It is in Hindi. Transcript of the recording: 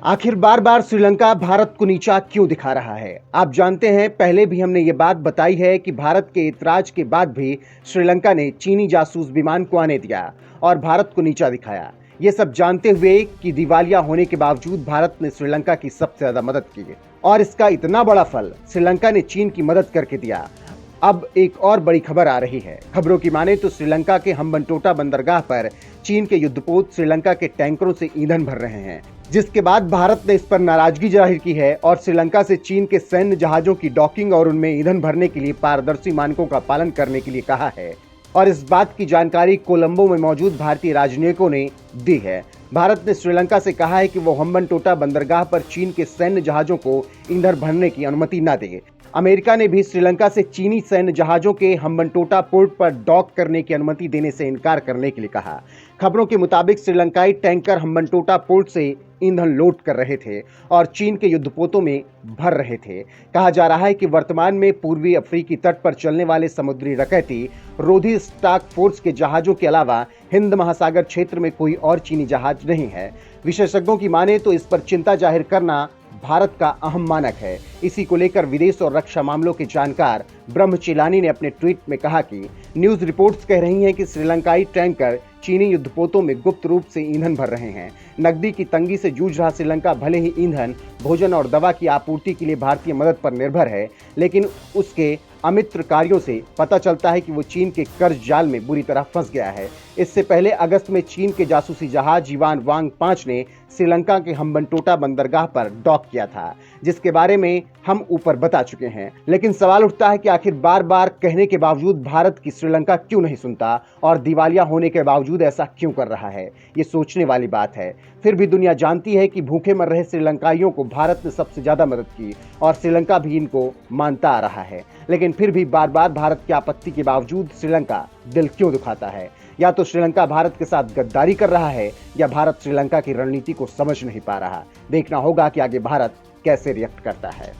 आखिर बार बार श्रीलंका भारत को नीचा क्यों दिखा रहा है? आप जानते हैं, पहले भी हमने ये बात बताई है कि भारत के ऐतराज के बाद भी श्रीलंका ने चीनी जासूस विमान को आने दिया और भारत को नीचा दिखाया। ये सब जानते हुए कि दिवालिया होने के बावजूद भारत ने श्रीलंका की सबसे ज्यादा मदद की और इसका इतना बड़ा फल श्रीलंका ने चीन की मदद करके दिया। अब एक और बड़ी खबर आ रही है। खबरों की माने तो श्रीलंका के हम्बनटोटा बंदरगाह पर चीन के युद्धपोत श्रीलंका के टैंकरों से ईंधन भर रहे हैं, जिसके बाद भारत ने इस पर नाराजगी जाहिर की है और श्रीलंका से चीन के सैन्य जहाजों की डॉकिंग और उनमें ईंधन भरने के लिए पारदर्शी मानकों का पालन करने के लिए कहा है। और इस बात की जानकारी कोलंबो में मौजूद भारतीय राजनयिकों ने दी है। भारत ने श्रीलंका से कहा है कि वो हम्बनटोटा बंदरगाह पर चीन के सैन्य जहाजों को ईंधन भरने की अनुमति न दे। अमेरिका ने भी श्रीलंका से चीनी सैन्य जहाजों के हम्बनटोटा पोर्ट पर डॉक करने की अनुमति देने से इनकार करने के लिए कहा। खबरों के मुताबिक श्रीलंकाई टैंकर हम्बनटोटा पोर्ट से ईंधन लोड कर रहे थे और चीन के युद्धपोतों में भर रहे थे। कहा जा रहा है कि वर्तमान में पूर्वी अफ्रीकी तट पर चलने वाले समुद्री डकैती रोधी स्टाक फोर्स के जहाजों के अलावा हिंद महासागर क्षेत्र में कोई और चीनी जहाज नहीं है। विशेषज्ञों की माने तो इस पर चिंता जाहिर करना भारत का अहम मानक है। इसी को लेकर विदेश और रक्षा मामलों के जानकार ब्रह्मचिलानी ने अपने ट्वीट में कहा कि न्यूज रिपोर्ट्स कह रही हैं कि श्रीलंकाई टैंकर चीनी युद्धपोतों में गुप्त रूप से ईंधन भर रहे हैं। नकदी की तंगी से जूझ रहा श्रीलंका भले ही ईंधन, भोजन और दवा की आपूर्ति के लिए भारतीय मदद पर निर्भर है, लेकिन उसके अमित्र कार्यों से पता चलता है कि वो चीन के कर्ज जाल में बुरी तरह फंस गया है। इससे पहले अगस्त में चीन के जासूसी जहाज युआन वांग 5 ने श्रीलंका के हम्बनटोटा बंदरगाह पर डॉक किया था, जिसके बारे में हम ऊपर बता चुके हैं। लेकिन सवाल उठता है कि आखिर बार बार कहने के बावजूद भारत की श्रीलंका क्यों नहीं सुनता और दिवालिया होने के बावजूद ऐसा क्यों कर रहा है? ये सोचने वाली बात है। फिर भी दुनिया जानती है कि भूखे मर रहे श्रीलंकाइयों को भारत ने सबसे ज्यादा मदद की और श्रीलंका भी इनको मानता आ रहा है। लेकिन फिर भी बार बार भारत की आपत्ति के बावजूद श्रीलंका दिल क्यों दुखाता है? या तो श्रीलंका भारत के साथ गद्दारी कर रहा है या भारत श्रीलंका की रणनीति को समझ नहीं पा रहा। देखना होगा कि आगे भारत कैसे रिएक्ट करता है।